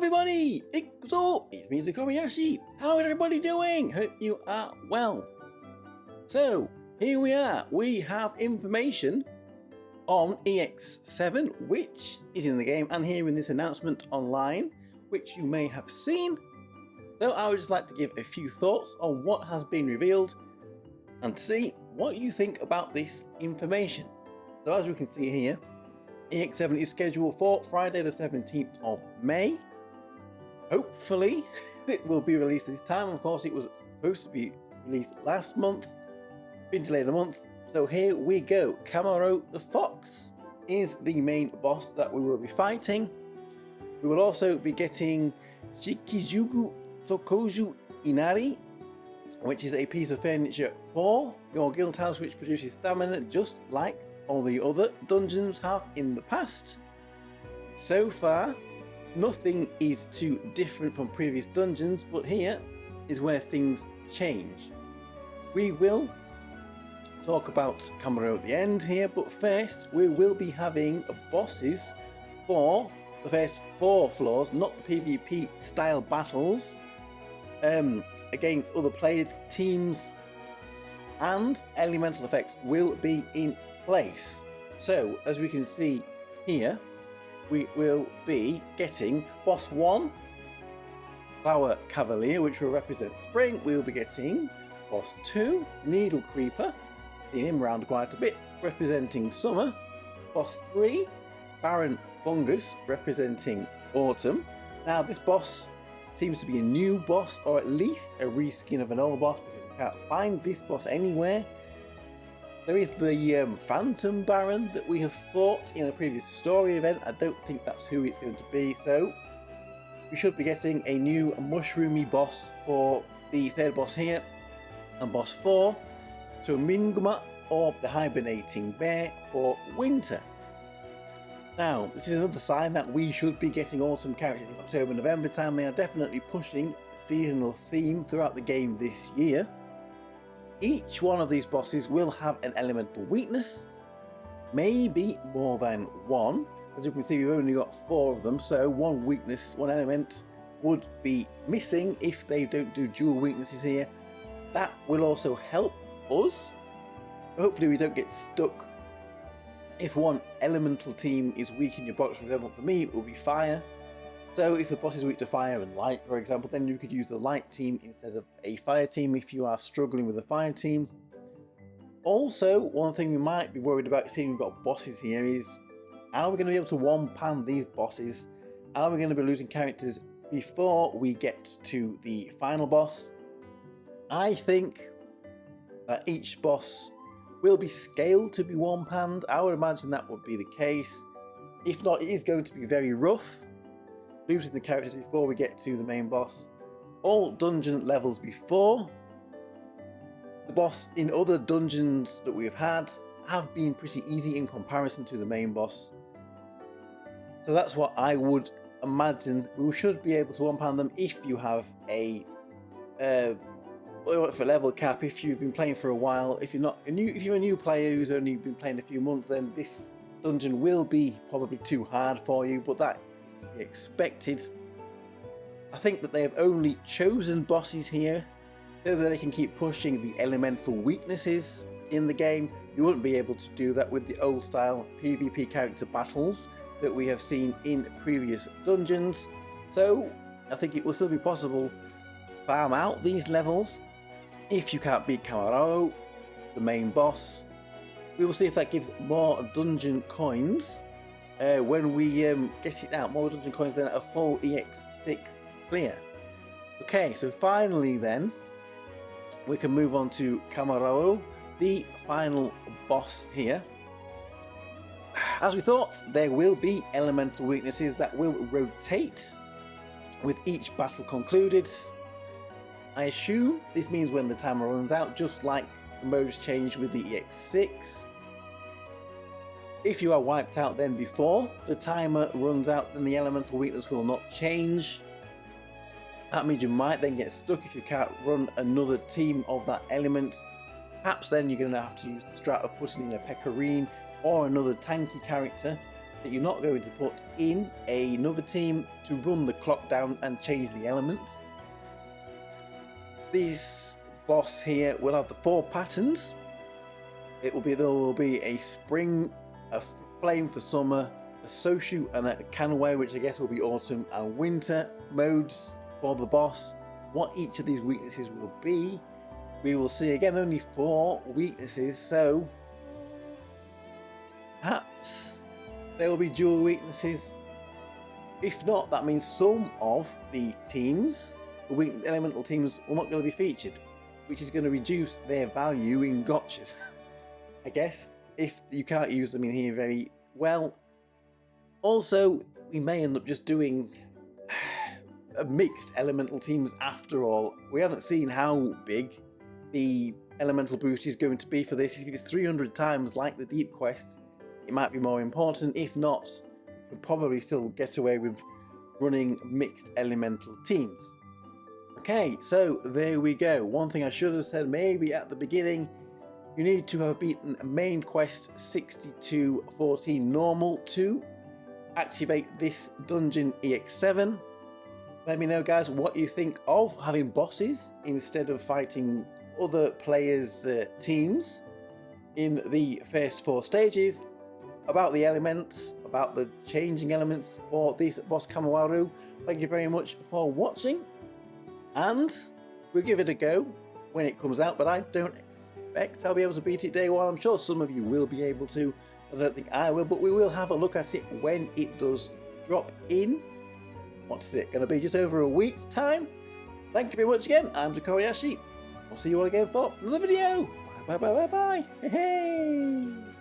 everybody! It's me, Tokkuri Yashi. How is everybody doing? Hope you are well. So, here we are. We have information on EX7, which is in the game, and here in this announcement online, which you may have seen. So I would just like to give a few thoughts on what has been revealed and see what you think about this information. So as we can see here, EX7 is scheduled for Friday the 17th of May. Hopefully it will be released this time. Of course, it was supposed to be released last month, been delayed a month. So here we go. Camaro the Fox is the main boss that we will be fighting. We will also be getting Shikijuku Tokoju Inari, which is a piece of furniture for your guild house which produces stamina just like all the other dungeons have in the past. So far, nothing is too different from previous dungeons, but here is where things change. We will talk about Camaro at the end here, but first we will be having bosses for the first 4 floors, not the PvP style battles, against other players, teams, and elemental effects will be in place. So as we can see here, we will be getting boss 1, Flower Cavalier, which will represent spring. We will be getting boss 2, Needle Creeper, seen him around quite a bit, representing summer. Boss 3, Barren Fungus, representing autumn. Now this boss seems to be a new boss, or at least a reskin of an old boss, because we can't find this boss anywhere. There is the Phantom Baron that we have fought in a previous story event. I don't think that's who it's going to be, so we should be getting a new mushroomy boss for the 3rd boss here, and boss 4, Tominguma, or the Hibernating Bear for winter. Now, this is another sign that we should be getting awesome characters in October, November time. They are definitely pushing the seasonal theme throughout the game this year. Each one of these bosses will have an elemental weakness, maybe more than one. As you can see, we've only got 4 of them, so one weakness, one element would be missing if they don't do dual weaknesses here. That will also help us. Hopefully we don't get stuck. If one elemental team is weak in your box, for example, for me it will be fire. So if the boss is weak to fire and light, for example, then you could use the light team instead of a fire team if you are struggling with a fire team. Also, one thing we might be worried about seeing we've got bosses here is, are we going to be able to one-pan these bosses? Are we going to be losing characters before we get to the final boss? I think that each boss will be scaled to be one-panned. I would imagine that would be the case. If not, it is going to be very rough, losing the characters before we get to the main boss. All dungeon levels before the boss in other dungeons that we have been pretty easy in comparison to the main boss. So that's what I would imagine. We should be able to one-pan them if you have a for level cap. If you've been playing for a while, if you're a new player who's only been playing a few months, then this dungeon will be probably too hard for you, but that is to be expected. I think that they have only chosen bosses here so that they can keep pushing the elemental weaknesses in the game. You wouldn't be able to do that with the old style PvP character battles that we have seen in previous dungeons. So I think it will still be possible to farm out these levels. If you can't beat Camaro, the main boss, we will see if that gives more dungeon coins when we get it out. More dungeon coins than a full EX6 clear. Okay, so finally then, we can move on to Camaro, the final boss here. As we thought, there will be elemental weaknesses that will rotate with each battle concluded. I assume this means when the timer runs out, just like the modes changed with the EX6. If you are wiped out then before the timer runs out, then the elemental weakness will not change. That means you might then get stuck if you can't run another team of that element. Perhaps then you're going to have to use the strat of putting in a Pecorine or another tanky character that you're not going to put in another team to run the clock down and change the elements. This boss here will have the 4 patterns. There will be a spring, a flame for summer, a Soshu and a Kanwei, which I guess will be autumn and winter modes for the boss. What each of these weaknesses will be, we will see. Again, only 4 weaknesses, so perhaps there will be dual weaknesses. If not, that means some of the teams, the weak elemental teams, are not going to be featured, which is going to reduce their value in gotchas. I guess, if you can't use them in here very well. Also, we may end up just doing mixed elemental teams after all. We haven't seen how big the elemental boost is going to be for this. If it's 300 times like the Deep Quest, it might be more important. If not, you can probably still get away with running mixed elemental teams. Okay, so there we go. One thing I should have said maybe at the beginning, you need to have beaten main quest 6214 normal to activate this dungeon EX7. Let me know, guys, what you think of having bosses instead of fighting other players' teams in the first 4 stages, about the elements, about the changing elements for this boss Camaro. Thank you very much for watching, and we'll give it a go when it comes out, but I don't expect I'll be able to beat it day 1. I'm sure some of you will be able to. I don't think I will, but we will have a look at it when it does drop in. What's it going to be? Just over a week's time. Thank you very much again. I'm Tokkuri Yashi. I'll see you all again for another video. Bye bye bye bye bye. Hey.